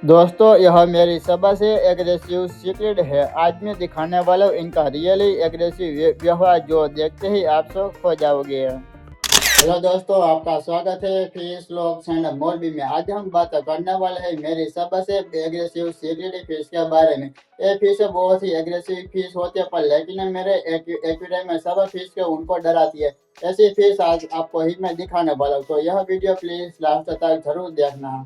दोस्तों यह मेरी सबसे एग्रेसिव सीक्रेट है। आज मैं दिखाने वाला हूँ इनका रियली एग्रेसिव व्यवहार जो देखते ही आप सब खो जाओगे। हेलो दोस्तों, आपका स्वागत है फिश व्लॉग चैनल मोरबी में। आज हम बात करने वाले हैं मेरी सबसे एग्रेसिव सीक्रेट फिश के बारे में। ये फिश बहुत ही एग्रेसिव फिश होती है, पर लेकिन मेरे एक्वेरियम में सब फिश के उनको डराती है। ऐसी फिश आज आपको ही मैं दिखाने वाला हूँ, तो यह वीडियो प्लीज लास्ट तक जरूर देखना।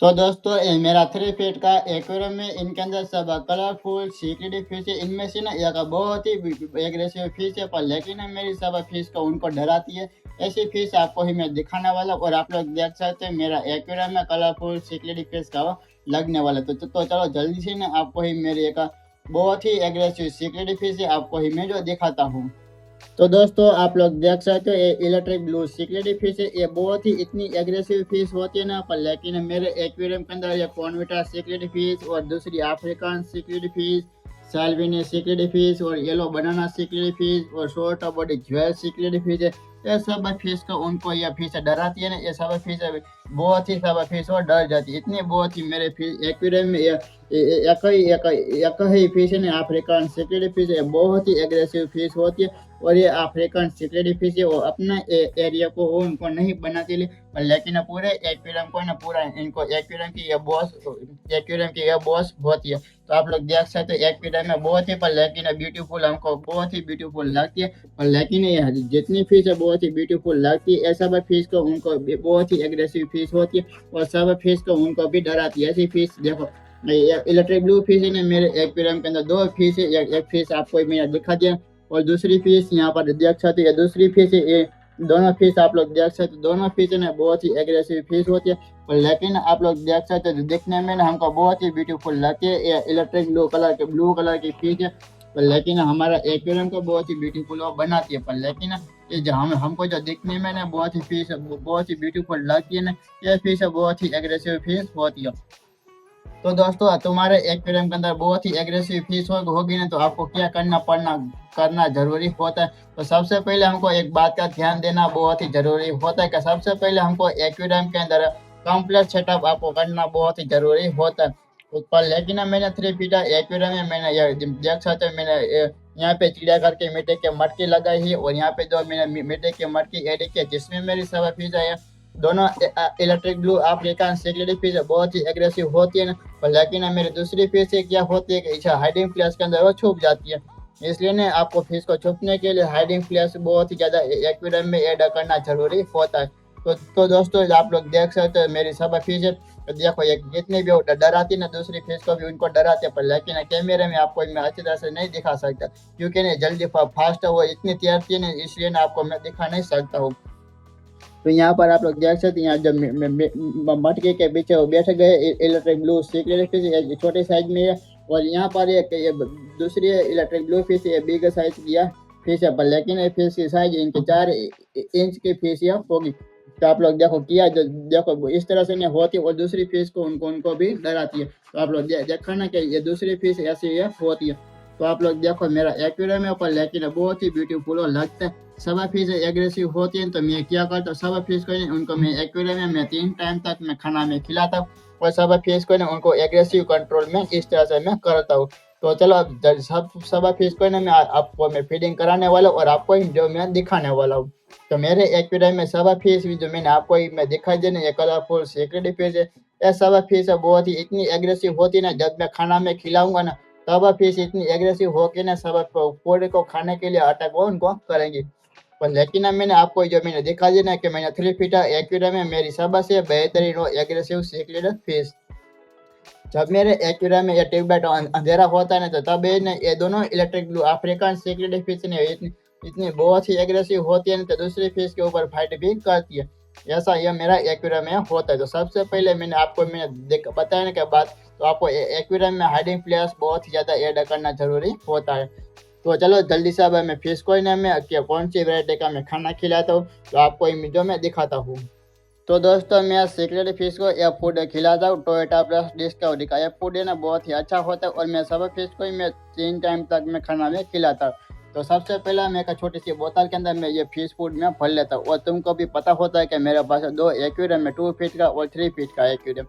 तो दोस्तों ये मेरा 3 फीट का एक्वेरियम में इनके अंदर सब कलरफुल सीक्रेट फिश है। इनमें से ना एक बहुत ही एग्रेसिव फिश है, पर लेकिन मेरी सब फिश को उनको डराती है। ऐसी फिश आपको ही मैं दिखाने वाला हूँ और आप लोग देख सकते हैं मेरा एक्वेरियम में कलरफुल सीक्रेट फिश का लगने वाला। तो चलो जल्दी से ना आपको ही मेरी एक बहुत ही एग्रेसिव सीक्रेट फिश है आपको ही मैं जो दिखाता हूँ। तो दोस्तों आप लोग देख सकते हो ये इलेक्ट्रिक ब्लू सिक्योरिटी फिश है। ये बहुत ही इतनी एग्रेसिव फिश होती है ना, पर लेकिन मेरे एक्वेरियम के अंदर ये कॉन्विटा सिक्योरिटी फिश और दूसरी African security fish, Salvini security fish और येलो बनाना सिक्योरिटी फिश और short body jewel security fish है। ये सब फिश को उनको ये फिश डराती है ना, ये सब फिश बहुत ही सब फिश और डर जाती है। इतनी बहुत ही मेरे फिश एक्वेरियम में एक ही फिश है ना, अफ्रीकन सिक्योरिटी फिश है। बहुत ही एग्रेसिव फिश होती है और ये अफ्रीकन सिक्योरिटी फिश है। वो अपना एरिया को उनको नहीं बनाती, लेकिन पूरे एक्वेरियम को ना पूरा इनको एक्वेरियम की ये बॉस होती है। तो आप लोग देख सकते हैं एक्वेरियम में बहुत ही, पर लेकिन ब्यूटीफुल हमको बहुत ही ब्यूटीफुल लगती है। पर लेकिन ये जितनी फिश है बहुत ही ब्यूटीफुल लगती है, ऐसा सब फिश को उनको बहुत ही एग्रेसिव फिश होती है और सब फिश को उनको भी डराती है। ऐसी फिश देखो इलेक्ट्रिक ब्लू फिश है ना, मेरे एक्वेरियम के अंदर 2 फिश है। एक फिश आपको मैंने दिखा दिया और दूसरी फिश यहाँ पर देख सकते हैं, दूसरी फिश है। ये दोनों फिश आप लोग देख सकते हैं, दोनों फिश ना बहुत ही एग्रेसिव फिश होती है। पर लेकिन आप लोग देख सकते हैं दिखने में ना हमको बहुत ही ब्यूटीफुल लगती है। ये इलेक्ट्रिक ब्लू कलर की फिश है, पर लेकिन हमारा एक्वेरियम को बहुत ही ब्यूटीफुल बनाती है। पर लेकिन ये जो हमको जो दिखने में ना बहुत ही फिश बहुत ही ब्यूटीफुल लगती है ना, ये फिश बहुत ही एग्रेसिव फिश होती है। तो दोस्तों तुम्हारे एक्वेरियम के अंदर बहुत ही एग्रेसिव फिश होगी ना, तो आपको क्या करना जरूरी होता है। तो सबसे पहले हमको एक बात का ध्यान देना बहुत ही जरूरी होता है कि सबसे पहले हमको एक्वेरियम के अंदर कंप्लीट सेटअप आपको करना बहुत ही जरूरी होता है। पर लेकिन मैंने 3 फीट एक्वेरियम में मैंने ये देख सकते हैं, मैंने यहाँ पे चिड़िया करके मिट्टी के मटकी लगाई है और यहाँ पे जो मैंने मिट्टी के मटकी एड किया जिसमें मेरी सब फिश है। दोनों electric blue African security fish बहुत ही एग्रेसिव होती है ना, पर लेकिन मेरी दूसरी फिश क्या होती है कि इसे हाइडिंग प्लेस के अंदर वो छुप जाती है। इसलिए ना आपको फिश को छुपने के लिए हाइडिंग प्लेस बहुत ही ज्यादा एक्वेरियम में ऐड करना जरूरी होता है। तो दोस्तों आप लोग देख सकते हो मेरी सब फिश है। तो देखो ये जितनी भी डराती है ना, दूसरी फिश को भी उनको डराते हैं, पर लेकिन कैमरे में आपको मैं अच्छी तरह से नहीं दिखा सकता क्योंकि ना जल्दी फास्ट है वो, इतनी तैरती है ना, इसलिए ना आपको मैं दिखा नहीं सकता हूँ। तो यहाँ पर आप लोग देख सकते हैं, यहाँ जब मटके के पीछे वो बैठ गए इलेक्ट्रिक ब्लू सिक्योरिटी फिश छोटे साइज में है और यहाँ पर ये दूसरी इलेक्ट्रिक ब्लू फिश ये बिग साइज की फिश है, पर लेकिन ये फिश की साइज इनके 4 इंच की फिश होगी। तो आप लोग देखो किया जो देखो इस तरह से नहीं होती और दूसरी फिश को उनको भी डराती है। तो आप लोग देखो ना कि ये दूसरी फिश ऐसी होती है। तो आप लोग देखो मेरा एक्वेरियम है, पर लेकिन बहुत ही ब्यूटीफुल लगता है। सब फिश एग्रेसिव होती है, तो मैं क्या करता हूँ सब फिश को उनको मैं एक्वेरियम में मैं 3 टाइम तक मैं खाना में खिलाता हूँ और सब फिश को उनको एग्रेसिव कंट्रोल में इस तरह से मैं करता हूँ। तो चलो अब सब फिश को मैं आपको मैं फीडिंग कराने वाला हूँ और आपको जो मैं दिखाने वाला हूँ। तो मेरे एक्वेरियम में सब फिश भी जो मैंने आपको मैं दिखाई देना ये कलरफुल सिक्योरिटी फिश है। ये सब फिश बहुत ही इतनी एग्रेसिव होती है ना, जब मैं खाना में खिलाऊंगा ना तब फिश इतनी एग्रेसिव होकर ना सब फूड को खाने के लिए अटैक वो उनको करेंगी। पर लेकिन मैंने आपको जो मैंने दिखा दिया ना कि मैंने 3 फीट एक्वेरियम में मेरी सबसे बेहतरीन और एग्रेसिव सिक्योरिटी फिश। जब मेरे एक्वेरियम में ये ट्यूबलाइट अंधेरा होता है ना, तो तब ये दोनों electric blue African security fish ने इतनी बहुत ही एग्रेसिव होती है ना, तो दूसरी फिश के ऊपर फाइट भी करती है। ऐसा ये मेरा एक्वेरियम में होता है। तो सबसे पहले मैंने बताया ना के बाद, तो आपको एक्वेरियम में हाइडिंग प्लेस बहुत ही ज़्यादा ऐड करना जरूरी होता है। तो चलो जल्दी से अब मैं फिश को ना मैं कौन सी वैरायटी का मैं खाना खिलाता हूँ तो आपको जो मैं दिखाता हूँ। तो दोस्तों मैं सिक्योरिटी फिश को यह फूड खिलाता हूँ टोयोटा प्लस डिस्कवरी का। यह फूड है ना बहुत ही अच्छा होता है और मैं सब फिश को ही मैं 3 टाइम तक मैं खाना में खिलाता हूँ। तो सबसे पहला मैं एक छोटी सी बोतल के अंदर मैं ये फिश फूड में भर लेता हूँ और तुमको भी पता होता है कि मेरे पास 2 एक्वेरियम है, 2 फीट का और 3 फीट का एक्वेरियम।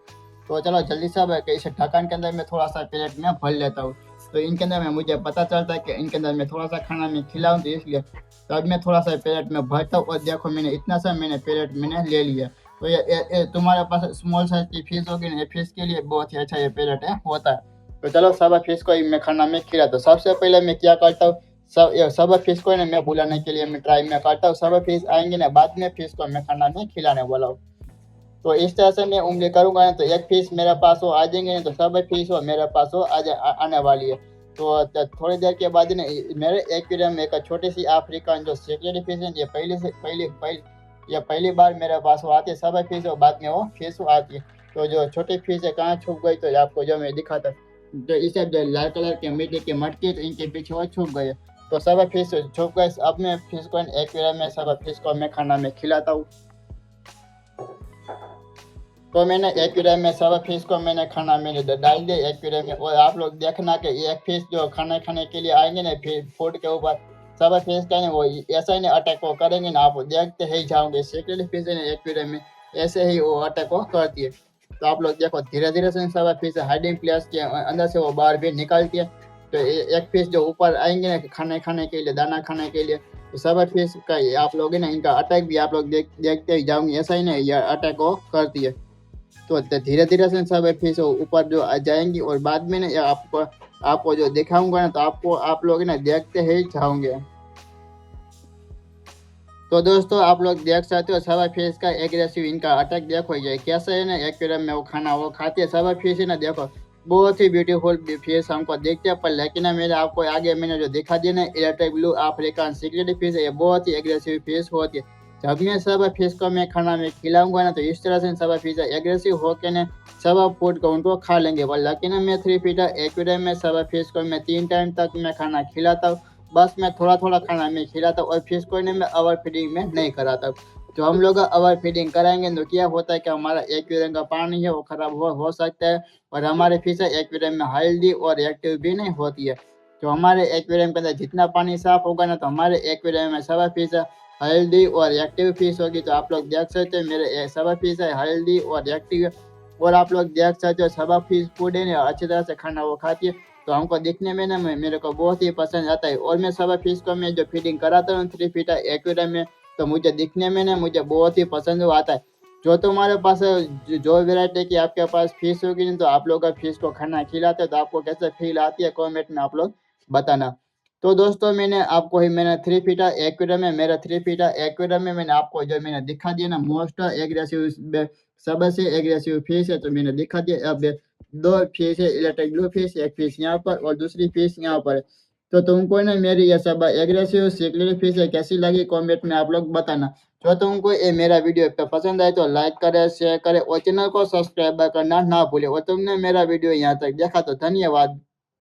तो चलो जल्दी से अब इस ढक्कन के अंदर मैं थोड़ा सा प्लेट में भर लेता हूँ। तो इनके अंदर में मुझे पता चलता है कि इनके अंदर मैं थोड़ा सा खाना मैं खिलाऊँ, तो इसलिए तो अब मैं थोड़ा सा प्लेट में भरता हूँ। और देखो मैंने इतना सा मैंने प्लेट मैंने ले लिया। तो ये तुम्हारे पास स्मॉल साइज की फिश होगी ना, ये फिश के लिए बहुत ही अच्छा ये प्लेट है होता है। तो चलो सब फिश को मैं खाना में खिलाता हूँ। सबसे पहले मैं क्या करता हूँ, सब फिश को ना मैं बुलाने के लिए मैं ट्राई में करता हूँ। सब फिश आएंगे ना, बाद में फिश को मैं खाना में खिलाने वाला हूँ। तो इस तरह से मैं उंगली करूंगा ना, तो एक फिश मेरे पास वो आ जाएंगे ना, तो सब फिश वो मेरे पास वो आने वाली है। तो थोड़ी देर के बाद ना मेरे एक्वेरियम में एक छोटी सी अफ्रीकन जो सिक्योरिटी फिश है, ये पहली बार मेरे पास वो आती है। सब फिश वो बाद में वो फिश वो आती है। तो जो छोटी फिश है कहाँ छुप गई, तो आपको जो मैं दिखाता, तो इसे जो लाल कलर के मिट्टी की मटकी, तो इनके पीछे वो छुप गए। तो सब फिश छुप गए। अब मैं फिश को एक्वेरियम में सब फिश को मैं खाना में खिलाता हूँ। तो मैंने एक्वेरियम में सब फिश को मैंने खाना मैंने डाल दिया एक्वेरियम में। और आप लोग देखना कि एक फिश जो खाना खाने के लिए आएंगे ना, फिर फूड के ऊपर सब फिश का वो ऐसा ही अटैक वो करेंगे ना, आप देखते ही जाओगे। सेकेंड फिश है ना एक्वेरियम में ऐसे ही वो अटैक वो करती है। तो आप लोग देखो धीरे धीरे से सब फिश हाइडिंग प्लेस के अंदर से वो बाहर भी निकलती है। तो एक फिश जो ऊपर आएंगे ना खाने खाने के लिए, दाना खाने के लिए, तो सब फिश का आप लोग है ना इनका अटैक भी आप लोग देखते ही जाओगे। ऐसा ही ना ये अटैक वो करती है। तो धीरे धीरे से सब फिश ऊपर जो आ जाएंगी। और बाद में ना आपको जो दिखाऊंगा ना, तो आपको आप लोग ना देखते ही जाओगे। तो दोस्तों आप लोग देख सकते हो सब फिश का एग्रेसिव इनका अटैक देखो, ये कैसे है ना एक्वेरियम में वो खाना वो खाती है। सब फिश है ना देखो बहुत ही ब्यूटीफुल फिश हमको देखते हैं। पर लेकिन ना मेरे आपको आगे मैंने जो दिखा दिया ना electric blue African security fish है, ये बहुत ही एग्रेसिव फिश होती है। जब मैं सब फिश को मैं खाना में खिलाऊंगा ना, तो इस तरह से सब फिश एग्रेसिव होकर ना सब फूड को उनको खा लेंगे। पर लेकिन मैं 3 फीट एक्वेरियम में सब फिश को मैं 3 टाइम तक मैं खाना खिलाता हूँ। बस मैं थोड़ा थोड़ा खाना मैं खिलाता हूँ। और फिश को मैं ओवर फीडिंग में नहीं कराता। जो हम लोग ओवर फीडिंग कराएंगे तो क्या होता है कि हमारा एक्वेरियम का पानी है वो खराब हो सकता है। और हमारे फिश एक्वेरियम में हेल्दी और एक्टिव भी नहीं होती है। तो हमारे एक्वेरियम के अंदर जितना पानी साफ होगा ना, तो हमारे एक्वेरियम में सब फिश हेल्दी और एक्टिव फिश होगी। तो आप लोग देख सकते हो मेरे सब फिश है हेल्दी और एक्टिव। और आप लोग देख सकते हो सब फिश फूड है ना अच्छी तरह से खाना वो खाती है। तो हमको दिखने में ना मेरे को बहुत ही पसंद आता है। और मैं सब फिश को मैं जो फीडिंग कराता हूँ 3 फीट एक्वेरियम में, तो मुझे दिखने में ना मुझे बहुत ही पसंद आता है। जो तुम्हारे पास जो वेराइटी की आपके पास फिश होगी ना, तो आप लोग का फिश को खाना खिलाते तो आपको कैसे फील आती है कमेंट में आप लोग बताना। तो दोस्तों मैंने 3 फीट एक्वेरियम में मेरा 3 फीट एक्वेरियम में मैंने आपको जो मैंने दिखा दिया ना मोस्ट एग्रेसिव सबसे एग्रेसिव फिश है, तो मैंने दिखा दिया। अब 2 फिश है इलेक्ट्रिक ब्लू फिश, एक फिश यहाँ पर और दूसरी फिश यहाँ पर है। तो तुमको ना मेरी ये सब एग्रेसिव सिक्योरिटी फिश है कैसी लगी कमेंट में आप लोग बताना। जो तुमको ये मेरा वीडियो पसंद आए तो लाइक करे शेयर करे और चैनल को सब्सक्राइब करना ना भूले। और तुमने मेरा वीडियो यहाँ तक देखा तो धन्यवाद।